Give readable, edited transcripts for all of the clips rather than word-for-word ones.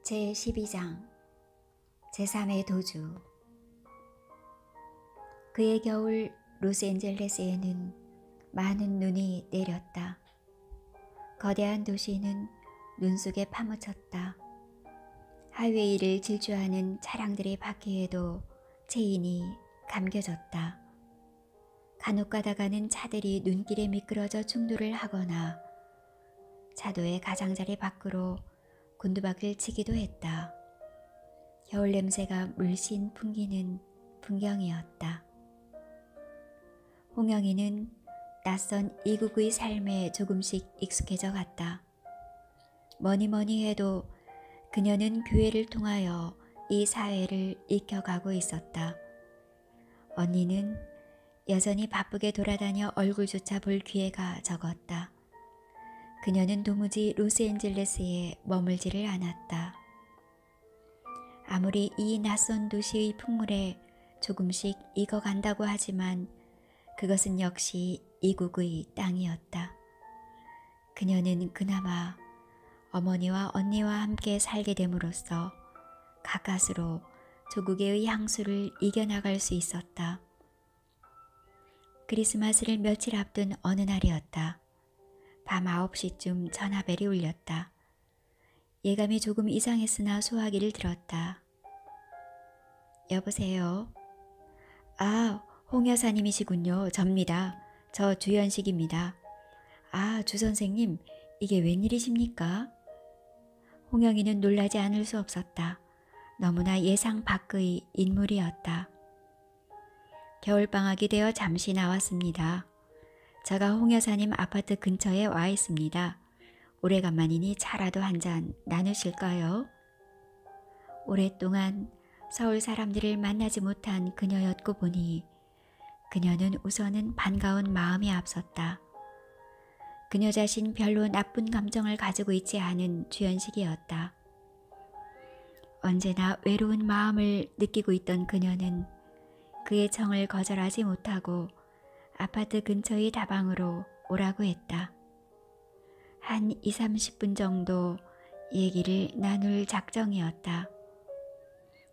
제12장 제3의 도주. 그해 겨울 로스앤젤레스에는 많은 눈이 내렸다. 거대한 도시는 눈 속에 파묻혔다. 하이웨이를 질주하는 차량들의 바퀴에도 체인이 감겨졌다. 간혹 가다가는 차들이 눈길에 미끄러져 충돌을 하거나 차도의 가장자리 밖으로 곤두박질 치기도 했다. 겨울 냄새가 물씬 풍기는 풍경이었다. 홍영이는 낯선 이국의 삶에 조금씩 익숙해져 갔다. 뭐니뭐니 해도 그녀는 교회를 통하여 이 사회를 익혀가고 있었다. 언니는 여전히 바쁘게 돌아다녀 얼굴조차 볼 기회가 적었다. 그녀는 도무지 로스앤젤레스에 머물지를 않았다. 아무리 이 낯선 도시의 풍물에 조금씩 익어간다고 하지만 그것은 역시 이국의 땅이었다. 그녀는 그나마 어머니와 언니와 함께 살게 됨으로써 가까스로 조국의 향수를 이겨나갈 수 있었다. 크리스마스를 며칠 앞둔 어느 날이었다. 밤 9시쯤 전화벨이 울렸다. 예감이 조금 이상했으나 소화기를 들었다. 여보세요? 아, 홍 여사님이시군요. 접니다. 저 주연식입니다. 아, 주 선생님, 이게 웬일이십니까? 홍영이는 놀라지 않을 수 없었다. 너무나 예상 밖의 인물이었다. 겨울방학이 되어 잠시 나왔습니다. 제가 홍 여사님 아파트 근처에 와 있습니다. 오래간만이니 차라도 한잔 나누실까요? 오랫동안 서울 사람들을 만나지 못한 그녀였고 보니 그녀는 우선은 반가운 마음이 앞섰다. 그녀 자신 별로 나쁜 감정을 가지고 있지 않은 주연식이었다. 언제나 외로운 마음을 느끼고 있던 그녀는 그의 청을 거절하지 못하고 아파트 근처의 다방으로 오라고 했다. 한 20-30분 정도 얘기를 나눌 작정이었다.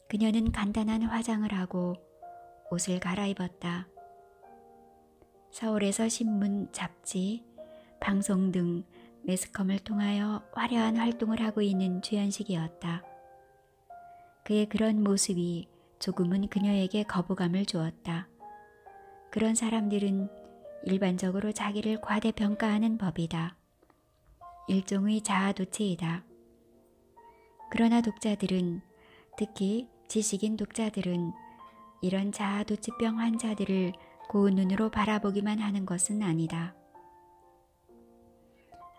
그녀는 간단한 화장을 하고 옷을 갈아입었다. 서울에서 신문, 잡지, 방송 등 매스컴을 통하여 화려한 활동을 하고 있는 주연식이었다. 그의 그런 모습이 조금은 그녀에게 거부감을 주었다. 그런 사람들은 일반적으로 자기를 과대평가하는 법이다. 일종의 자아도취이다. 그러나 독자들은, 특히 지식인 독자들은 이런 자아도취병 환자들을 고운 눈으로 바라보기만 하는 것은 아니다.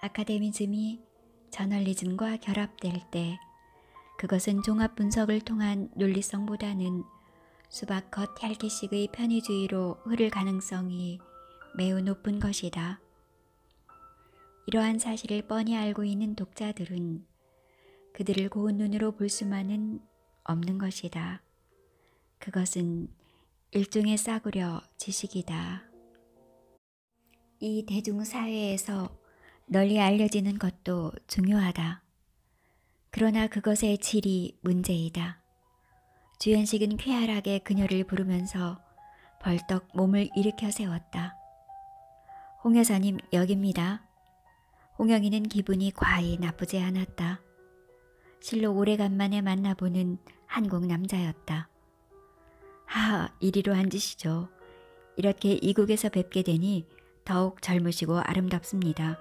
아카데미즘이 저널리즘과 결합될 때 그것은 종합분석을 통한 논리성보다는 수박겉 혈기식의 편의주의로 흐를 가능성이 매우 높은 것이다. 이러한 사실을 뻔히 알고 있는 독자들은 그들을 고운 눈으로 볼 수만은 없는 것이다. 그것은 일종의 싸구려 지식이다. 이 대중사회에서 널리 알려지는 것도 중요하다. 그러나 그것의 질이 문제이다. 주연식은 쾌활하게 그녀를 부르면서 벌떡 몸을 일으켜 세웠다. 홍 여사님, 여깁니다. 홍영이는 기분이 과히 나쁘지 않았다. 실로 오래간만에 만나보는 한국 남자였다. 이리로 앉으시죠. 이렇게 이국에서 뵙게 되니 더욱 젊으시고 아름답습니다.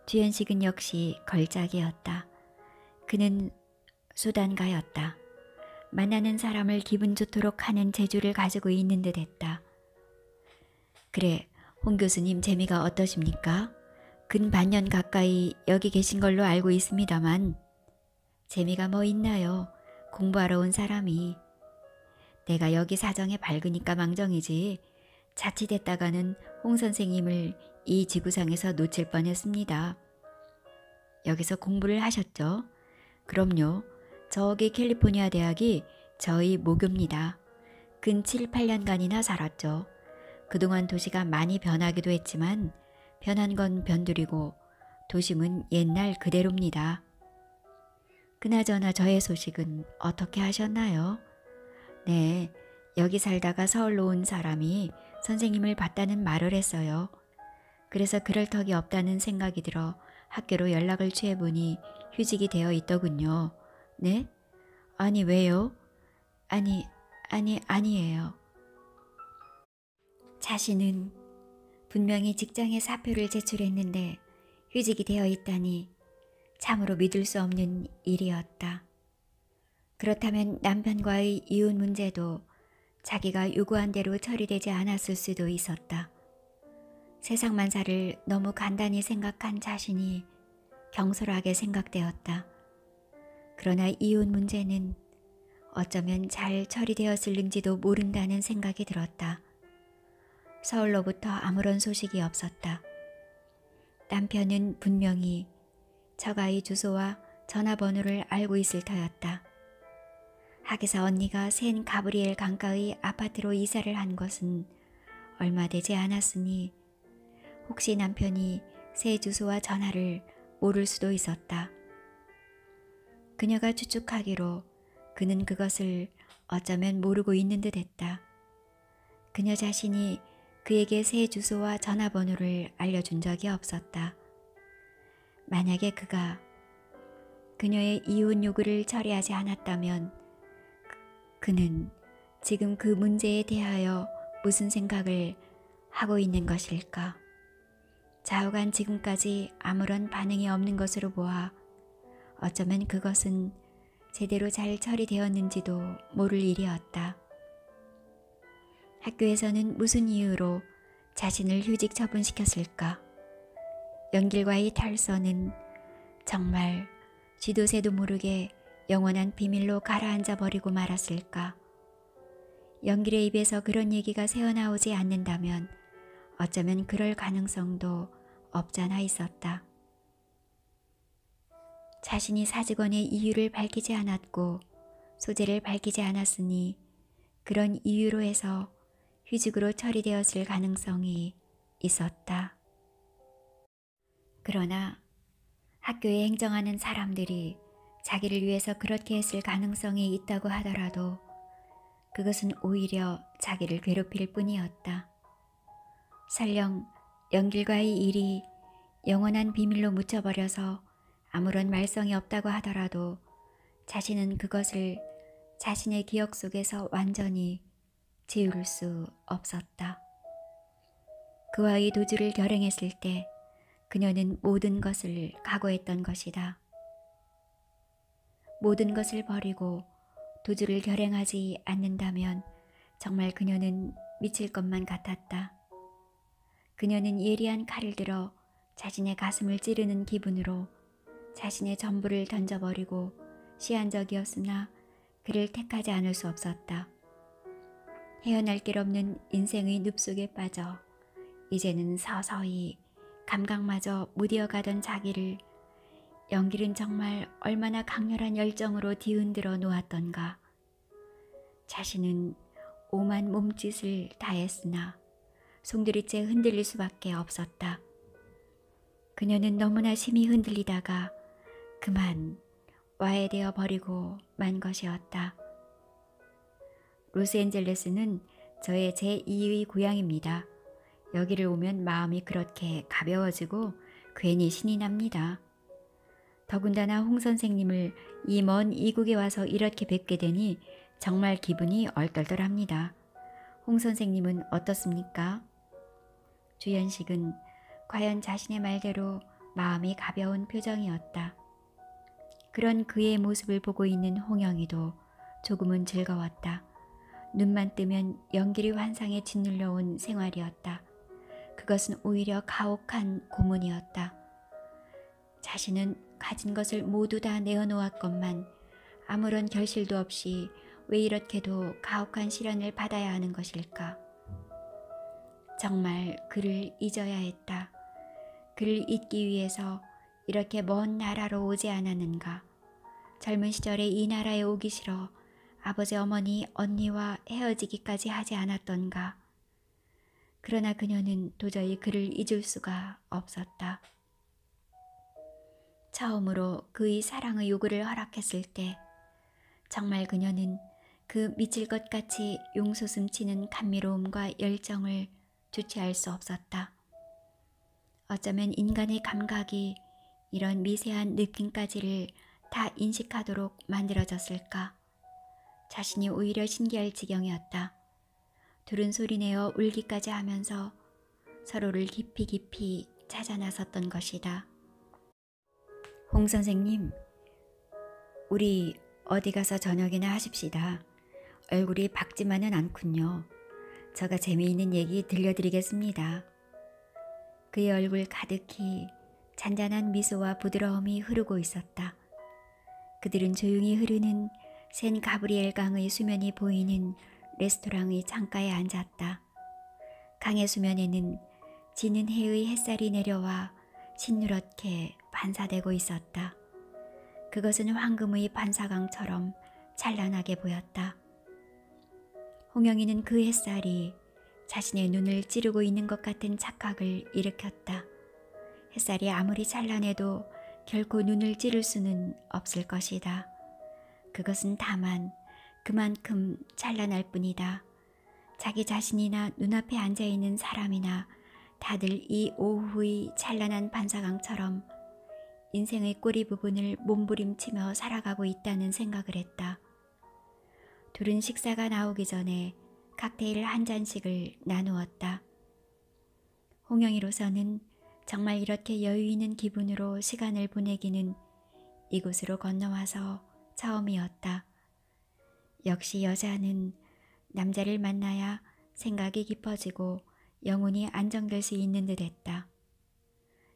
주연식은 역시 걸작이었다. 그는 수단가였다. 만나는 사람을 기분 좋도록 하는 재주를 가지고 있는 듯 했다. 그래, 홍 교수님 재미가 어떠십니까? 근 반년 가까이 여기 계신 걸로 알고 있습니다만 재미가 뭐 있나요? 공부하러 온 사람이. 내가 여기 사정에 밝으니까 망정이지 자칫했다가는 홍 선생님을 이 지구상에서 놓칠 뻔했습니다. 여기서 공부를 하셨죠? 그럼요. 저기 캘리포니아 대학이 저희 모교입니다. 근 7-8년간이나 살았죠. 그동안 도시가 많이 변하기도 했지만 변한 건 변두리고 도심은 옛날 그대로입니다. 그나저나 저의 소식은 어떻게 하셨나요? 네, 여기 살다가 서울로 온 사람이 선생님을 봤다는 말을 했어요. 그래서 그럴 턱이 없다는 생각이 들어 학교로 연락을 취해보니 휴직이 되어 있더군요. 네? 아니, 왜요? 아니, 아니에요. 자신은 분명히 직장에 사표를 제출했는데 휴직이 되어 있다니 참으로 믿을 수 없는 일이었다. 그렇다면 남편과의 이혼 문제도 자기가 요구한 대로 처리되지 않았을 수도 있었다. 세상 만사를 너무 간단히 생각한 자신이 경솔하게 생각되었다. 그러나 이혼 문제는 어쩌면 잘 처리되었을는지도 모른다는 생각이 들었다. 서울로부터 아무런 소식이 없었다. 남편은 분명히 처가의 주소와 전화번호를 알고 있을 터였다. 하기사 언니가 센 가브리엘 강가의 아파트로 이사를 한 것은 얼마 되지 않았으니 혹시 남편이 새 주소와 전화를 모를 수도 있었다. 그녀가 추측하기로 그는 그것을 어쩌면 모르고 있는 듯 했다. 그녀 자신이 그에게 새 주소와 전화번호를 알려준 적이 없었다. 만약에 그가 그녀의 이혼 요구를 처리하지 않았다면 그는 지금 그 문제에 대하여 무슨 생각을 하고 있는 것일까? 좌우간 지금까지 아무런 반응이 없는 것으로 보아 어쩌면 그것은 제대로 잘 처리되었는지도 모를 일이었다. 학교에서는 무슨 이유로 자신을 휴직 처분시켰을까? 연길과의 탈선은 정말 쥐도 새도 모르게 영원한 비밀로 가라앉아 버리고 말았을까? 연길의 입에서 그런 얘기가 새어나오지 않는다면 어쩌면 그럴 가능성도 없잖아 있었다. 자신이 사직원의 이유를 밝히지 않았고 소재를 밝히지 않았으니 그런 이유로 해서 휴직으로 처리되었을 가능성이 있었다. 그러나 학교에 행정하는 사람들이 자기를 위해서 그렇게 했을 가능성이 있다고 하더라도 그것은 오히려 자기를 괴롭힐 뿐이었다. 설령 연길과의 일이 영원한 비밀로 묻혀버려서 아무런 말썽이 없다고 하더라도 자신은 그것을 자신의 기억 속에서 완전히 지울 수 없었다. 그와의 도주를 결행했을 때 그녀는 모든 것을 각오했던 것이다. 모든 것을 버리고 도주를 결행하지 않는다면 정말 그녀는 미칠 것만 같았다. 그녀는 예리한 칼을 들어 자신의 가슴을 찌르는 기분으로 자신의 전부를 던져버리고 시한적이었으나 그를 택하지 않을 수 없었다. 헤어날 길 없는 인생의 늪속에 빠져 이제는 서서히 감각마저 무디어가던 자기를 연길은 정말 얼마나 강렬한 열정으로 뒤흔들어 놓았던가. 자신은 오만 몸짓을 다했으나 송두리째 흔들릴 수밖에 없었다. 그녀는 너무나 심히 흔들리다가 그만 와해되어 버리고 만 것이었다. 로스앤젤레스는 저의 제2의 고향입니다. 여기를 오면 마음이 그렇게 가벼워지고 괜히 신이 납니다. 더군다나 홍 선생님을 이 먼 이국에 와서 이렇게 뵙게 되니 정말 기분이 얼떨떨합니다. 홍 선생님은 어떻습니까? 주연식은 과연 자신의 말대로 마음이 가벼운 표정이었다. 그런 그의 모습을 보고 있는 홍영이도 조금은 즐거웠다. 눈만 뜨면 연길이 환상에 짓눌려 온 생활이었다. 그것은 오히려 가혹한 고문이었다. 자신은 가진 것을 모두 다 내어놓았건만 아무런 결실도 없이 왜 이렇게도 가혹한 시련을 받아야 하는 것일까? 정말 그를 잊어야 했다. 그를 잊기 위해서 이렇게 먼 나라로 오지 않았는가? 젊은 시절에 이 나라에 오기 싫어 아버지, 어머니, 언니와 헤어지기까지 하지 않았던가? 그러나 그녀는 도저히 그를 잊을 수가 없었다. 처음으로 그의 사랑의 요구를 허락했을 때 정말 그녀는 그 미칠 것 같이 용솟음치는 감미로움과 열정을 주체할 수 없었다. 어쩌면 인간의 감각이 이런 미세한 느낌까지를 다 인식하도록 만들어졌을까. 자신이 오히려 신기할 지경이었다. 둘은 소리내어 울기까지 하면서 서로를 깊이 깊이 찾아 나섰던 것이다. 홍 선생님, 우리 어디 가서 저녁이나 하십시다. 얼굴이 밝지만은 않군요. 제가 재미있는 얘기 들려드리겠습니다. 그의 얼굴 가득히 잔잔한 미소와 부드러움이 흐르고 있었다. 그들은 조용히 흐르는 샌 가브리엘 강의 수면이 보이는 레스토랑의 창가에 앉았다. 강의 수면에는 지는 해의 햇살이 내려와 신누렇게 반사되고 있었다. 그것은 황금의 반사광처럼 찬란하게 보였다. 홍영이는 그 햇살이 자신의 눈을 찌르고 있는 것 같은 착각을 일으켰다. 햇살이 아무리 찬란해도 결코 눈을 찌를 수는 없을 것이다. 그것은 다만 그만큼 찬란할 뿐이다. 자기 자신이나 눈앞에 앉아있는 사람이나 다들 이 오후의 찬란한 반사광처럼 인생의 꼬리 부분을 몸부림치며 살아가고 있다는 생각을 했다. 둘은 식사가 나오기 전에 칵테일 한 잔씩을 나누었다. 홍영이로서는 정말 이렇게 여유 있는 기분으로 시간을 보내기는 이곳으로 건너와서 처음이었다. 역시 여자는 남자를 만나야 생각이 깊어지고 영혼이 안정될 수 있는 듯 했다.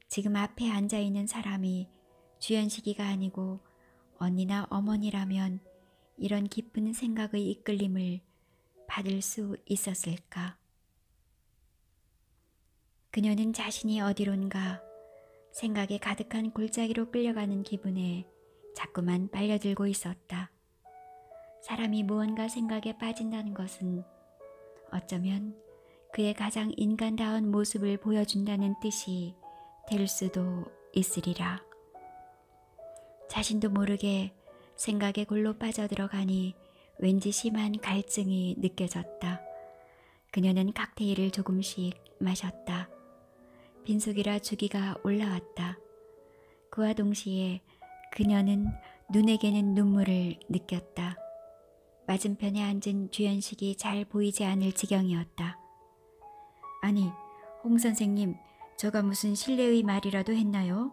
지금 앞에 앉아있는 사람이 주연식이가 아니고 언니나 어머니라면 이런 깊은 생각의 이끌림을 받을 수 있었을까? 그녀는 자신이 어디론가 생각에 가득한 골짜기로 끌려가는 기분에 자꾸만 빨려들고 있었다. 사람이 무언가 생각에 빠진다는 것은 어쩌면 그의 가장 인간다운 모습을 보여준다는 뜻이 될 수도 있으리라. 자신도 모르게 생각에 골로 빠져들어가니 왠지 심한 갈증이 느껴졌다. 그녀는 칵테일을 조금씩 마셨다. 빈속이라 주기가 올라왔다. 그와 동시에 그녀는 눈에게는 눈물을 느꼈다. 맞은편에 앉은 주연식이 잘 보이지 않을 지경이었다. 아니, 홍 선생님, 저가 무슨 실례의 말이라도 했나요?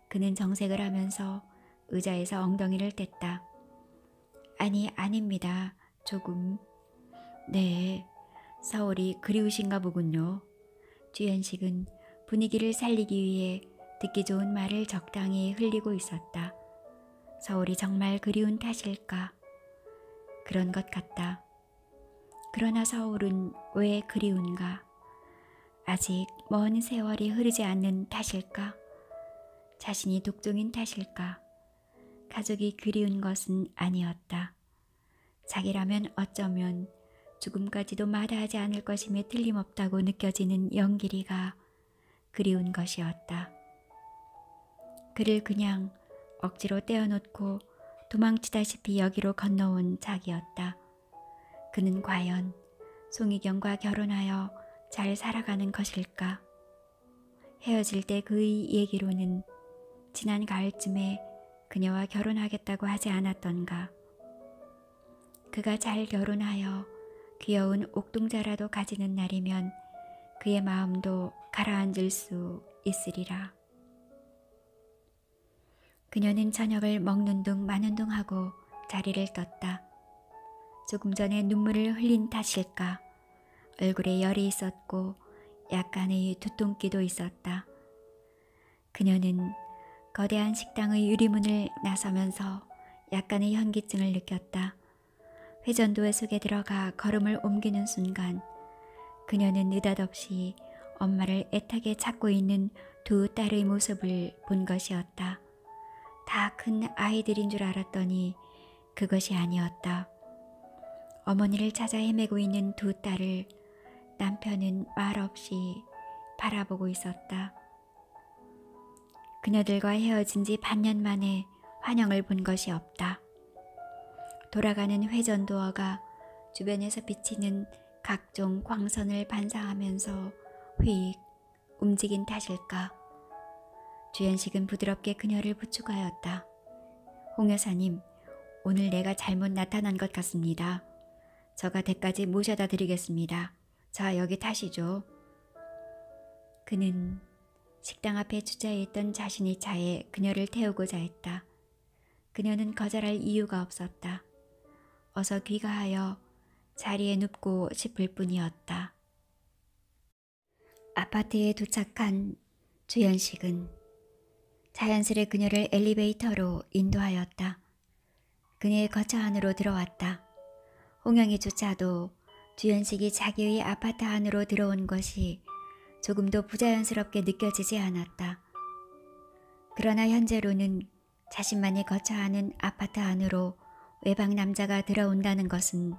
그는 정색을 하면서 의자에서 엉덩이를 뗐다. 아니, 아닙니다. 조금. 네, 서울이 그리우신가 보군요. 주연식은 분위기를 살리기 위해 듣기 좋은 말을 적당히 흘리고 있었다. 서울이 정말 그리운 탓일까? 그런 것 같다. 그러나 서울은 왜 그리운가? 아직 먼 세월이 흐르지 않는 탓일까? 자신이 독종인 탓일까? 가족이 그리운 것은 아니었다. 자기라면 어쩌면 죽음까지도 마다하지 않을 것임에 틀림없다고 느껴지는 영길이가 그리운 것이었다. 그를 그냥 억지로 떼어놓고 도망치다시피 여기로 건너온 자기였다. 그는 과연 송희경과 결혼하여 잘 살아가는 것일까? 헤어질 때 그의 얘기로는 지난 가을쯤에 그녀와 결혼하겠다고 하지 않았던가. 그가 잘 결혼하여 귀여운 옥동자라도 가지는 날이면 그의 마음도 가라앉을 수 있으리라. 그녀는 저녁을 먹는 둥 마는 둥 하고 자리를 떴다. 조금 전에 눈물을 흘린 탓일까? 얼굴에 열이 있었고 약간의 두통기도 있었다. 그녀는 거대한 식당의 유리문을 나서면서 약간의 현기증을 느꼈다. 회전도에 속에 들어가 걸음을 옮기는 순간 그녀는 느닷없이 엄마를 애타게 찾고 있는 두 딸의 모습을 본 것이었다. 다 큰 아이들인 줄 알았더니 그것이 아니었다. 어머니를 찾아 헤매고 있는 두 딸을 남편은 말없이 바라보고 있었다. 그녀들과 헤어진 지 반년 만에 환영을 본 것이 없다. 돌아가는 회전도어가 주변에서 비치는 각종 광선을 반사하면서 휙 움직인 탓일까. 주연식은 부드럽게 그녀를 부축하였다. 홍 여사님, 오늘 내가 잘못 나타난 것 같습니다. 저가 댁까지 모셔다 드리겠습니다. 자, 여기 타시죠. 그는 식당 앞에 주차해 있던 자신의 차에 그녀를 태우고자 했다. 그녀는 거절할 이유가 없었다. 어서 귀가하여 자리에 눕고 싶을 뿐이었다. 아파트에 도착한 주연식은 자연스레 그녀를 엘리베이터로 인도하였다. 그녀의 거처 안으로 들어왔다. 홍영이조차도 주연식이 자기의 아파트 안으로 들어온 것이 조금도 부자연스럽게 느껴지지 않았다. 그러나 현재로는 자신만이 거처하는 아파트 안으로 외박 남자가 들어온다는 것은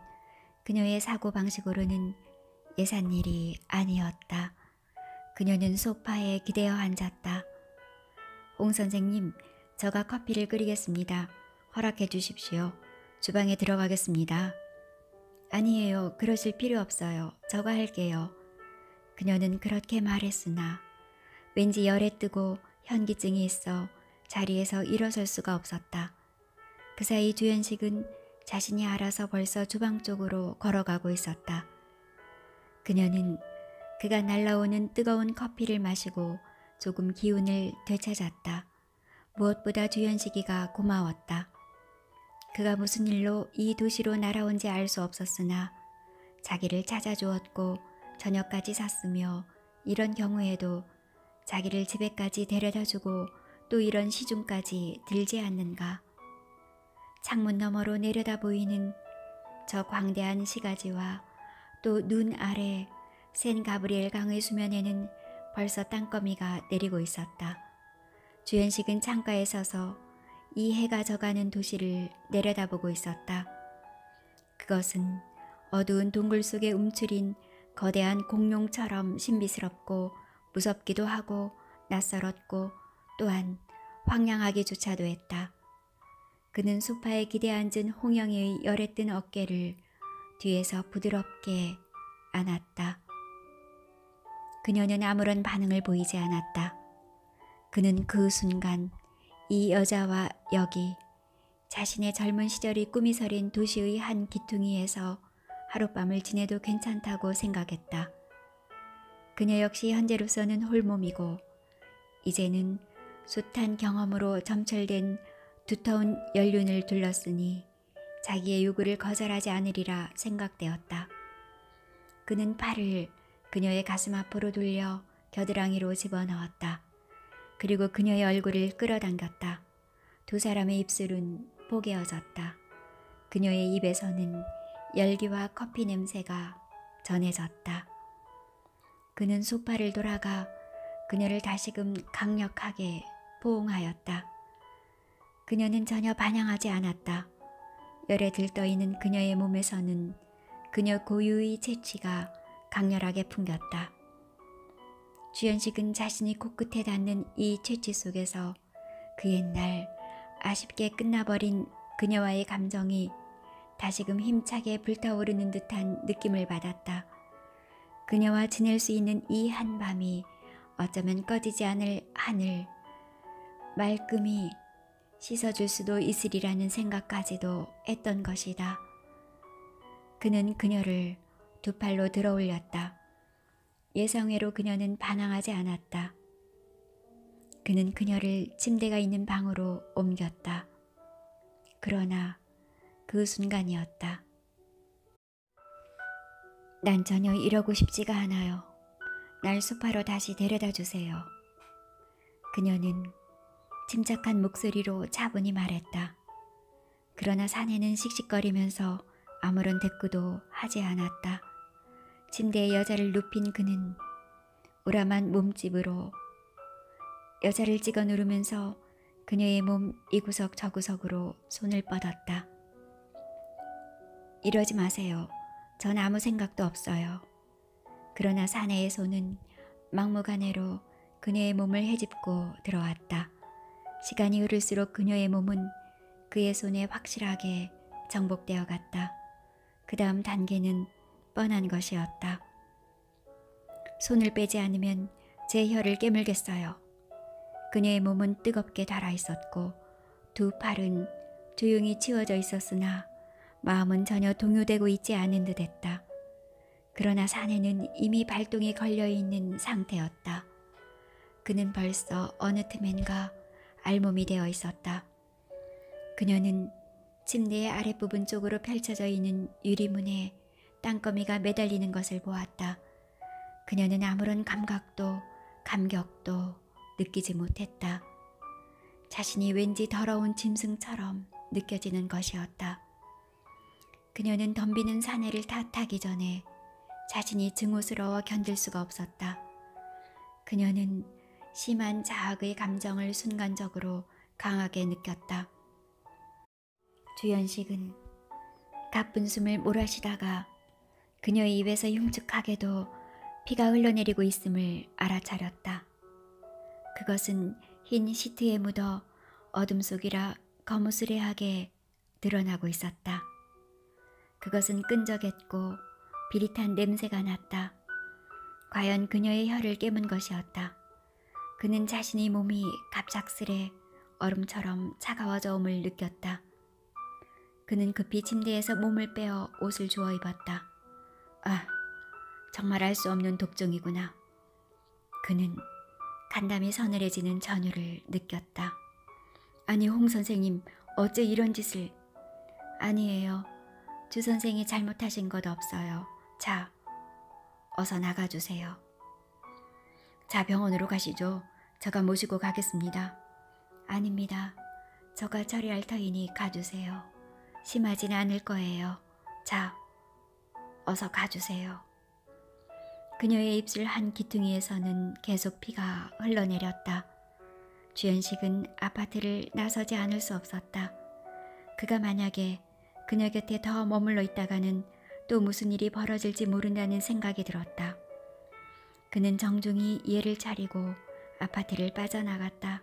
그녀의 사고방식으로는 예산 일이 아니었다. 그녀는 소파에 기대어 앉았다. 홍 선생님, 저가 커피를 끓이겠습니다. 허락해 주십시오. 주방에 들어가겠습니다. 아니에요. 그러실 필요 없어요. 저가 할게요. 그녀는 그렇게 말했으나 왠지 열에 뜨고 현기증이 있어 자리에서 일어설 수가 없었다. 그 사이 주연식은 자신이 알아서 벌써 주방 쪽으로 걸어가고 있었다. 그녀는 그가 날라오는 뜨거운 커피를 마시고 조금 기운을 되찾았다. 무엇보다 주연식이가 고마웠다. 그가 무슨 일로 이 도시로 날아온지 알 수 없었으나 자기를 찾아주었고 저녁까지 샀으며 이런 경우에도 자기를 집에까지 데려다주고 또 이런 시중까지 들지 않는가. 창문 너머로 내려다 보이는 저 광대한 시가지와 또 눈 아래 샌 가브리엘 강의 수면에는 벌써 땅거미가 내리고 있었다. 주연식은 창가에 서서 이 해가 져가는 도시를 내려다보고 있었다. 그것은 어두운 동굴 속에 움츠린 거대한 공룡처럼 신비스럽고 무섭기도 하고 낯설었고 또한 황량하기조차도 했다. 그는 소파에 기대 앉은 홍영이의 열에 뜬 어깨를 뒤에서 부드럽게 안았다. 그녀는 아무런 반응을 보이지 않았다. 그는 그 순간 이 여자와 여기 자신의 젊은 시절이 꿈이 서린 도시의 한 기퉁이에서 하룻밤을 지내도 괜찮다고 생각했다. 그녀 역시 현재로서는 홀몸이고 이제는 숱한 경험으로 점철된 두터운 연륜을 둘렀으니 자기의 요구를 거절하지 않으리라 생각되었다. 그는 팔을 그녀의 가슴 앞으로 돌려 겨드랑이로 집어넣었다. 그리고 그녀의 얼굴을 끌어당겼다. 두 사람의 입술은 포개어졌다. 그녀의 입에서는 열기와 커피 냄새가 전해졌다. 그는 소파를 돌아가 그녀를 다시금 강력하게 포옹하였다. 그녀는 전혀 반항하지 않았다. 열에 들떠있는 그녀의 몸에서는 그녀 고유의 재치가 강렬하게 풍겼다. 주연식은 자신이 코끝에 닿는 이 채취 속에서 그 옛날 아쉽게 끝나버린 그녀와의 감정이 다시금 힘차게 불타오르는 듯한 느낌을 받았다. 그녀와 지낼 수 있는 이 한밤이 어쩌면 꺼지지 않을 하늘, 말끔히 씻어줄 수도 있으리라는 생각까지도 했던 것이다. 그는 그녀를 두 팔로 들어올렸다. 예상외로 그녀는 반항하지 않았다. 그는 그녀를 침대가 있는 방으로 옮겼다. 그러나 그 순간이었다. 난 전혀 이러고 싶지가 않아요. 날 소파로 다시 데려다 주세요. 그녀는 침착한 목소리로 차분히 말했다. 그러나 사내는 씩씩거리면서 아무런 대꾸도 하지 않았다. 침대에 여자를 눕힌 그는 우람한 몸집으로 여자를 찍어 누르면서 그녀의 몸 이구석 저구석으로 손을 뻗었다. 이러지 마세요. 전 아무 생각도 없어요. 그러나 사내의 손은 막무가내로 그녀의 몸을 헤집고 들어왔다. 시간이 흐를수록 그녀의 몸은 그의 손에 확실하게 정복되어 갔다. 그 다음 단계는 뻔한 것이었다. 손을 빼지 않으면 제 혀를 깨물겠어요. 그녀의 몸은 뜨겁게 달아 있었고 두 팔은 조용히 치워져 있었으나 마음은 전혀 동요되고 있지 않은 듯했다. 그러나 사내는 이미 발동이 걸려있는 상태였다. 그는 벌써 어느 틈엔가 알몸이 되어 있었다. 그녀는 침대의 아랫부분 쪽으로 펼쳐져 있는 유리문에 땅거미가 매달리는 것을 보았다. 그녀는 아무런 감각도 감격도 느끼지 못했다. 자신이 왠지 더러운 짐승처럼 느껴지는 것이었다. 그녀는 덤비는 사내를 탓하기 전에 자신이 증오스러워 견딜 수가 없었다. 그녀는 심한 자학의 감정을 순간적으로 강하게 느꼈다. 주연식은 가쁜 숨을 몰아쉬다가 그녀의 입에서 흉측하게도 피가 흘러내리고 있음을 알아차렸다. 그것은 흰 시트에 묻어 어둠 속이라 거무스레하게 드러나고 있었다. 그것은 끈적했고 비릿한 냄새가 났다. 과연 그녀의 혀를 깨문 것이었다. 그는 자신의 몸이 갑작스레 얼음처럼 차가워져옴을 느꼈다. 그는 급히 침대에서 몸을 빼어 옷을 주워 입었다. 아, 정말 알 수 없는 독종이구나. 그는 간담이 서늘해지는 전율을 느꼈다. 아니, 홍 선생님, 어째 이런 짓을... 아니에요. 주 선생이 잘못하신 것 없어요. 자, 어서 나가주세요. 자, 병원으로 가시죠. 제가 모시고 가겠습니다. 아닙니다. 저가 처리할 터이니 가주세요. 심하진 않을 거예요. 자, 어서 가주세요. 그녀의 입술 한 기퉁이에서는 계속 피가 흘러내렸다. 주연식은 아파트를 나서지 않을 수 없었다. 그가 만약에 그녀 곁에 더 머물러 있다가는 또 무슨 일이 벌어질지 모른다는 생각이 들었다. 그는 정중히 예를 차리고 아파트를 빠져나갔다.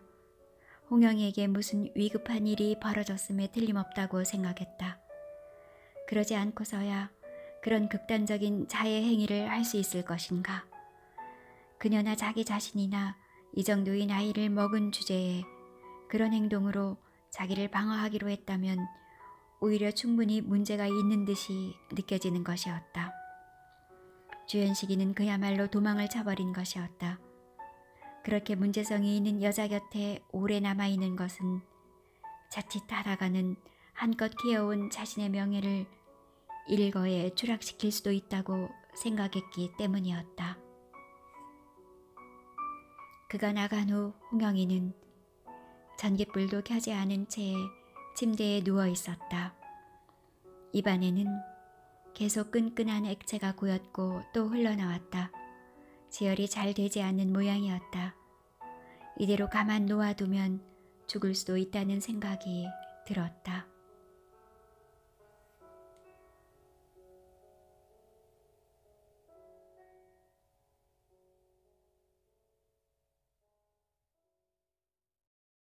홍영이에게 무슨 위급한 일이 벌어졌음에 틀림없다고 생각했다. 그러지 않고서야 그런 극단적인 자해 행위를 할 수 있을 것인가. 그녀나 자기 자신이나 이 정도의 나이를 먹은 주제에 그런 행동으로 자기를 방어하기로 했다면 오히려 충분히 문제가 있는 듯이 느껴지는 것이었다. 주연식이는 그야말로 도망을 쳐버린 것이었다. 그렇게 문제성이 있는 여자 곁에 오래 남아있는 것은 자칫 하다가는 한껏 키워온 자신의 명예를 일거에 추락시킬 수도 있다고 생각했기 때문이었다. 그가 나간 후 홍영이는 전깃불도 켜지 않은 채 침대에 누워 있었다. 입안에는 계속 끈끈한 액체가 고였고 또 흘러나왔다. 지혈이 잘 되지 않는 모양이었다. 이대로 가만 놓아두면 죽을 수도 있다는 생각이 들었다.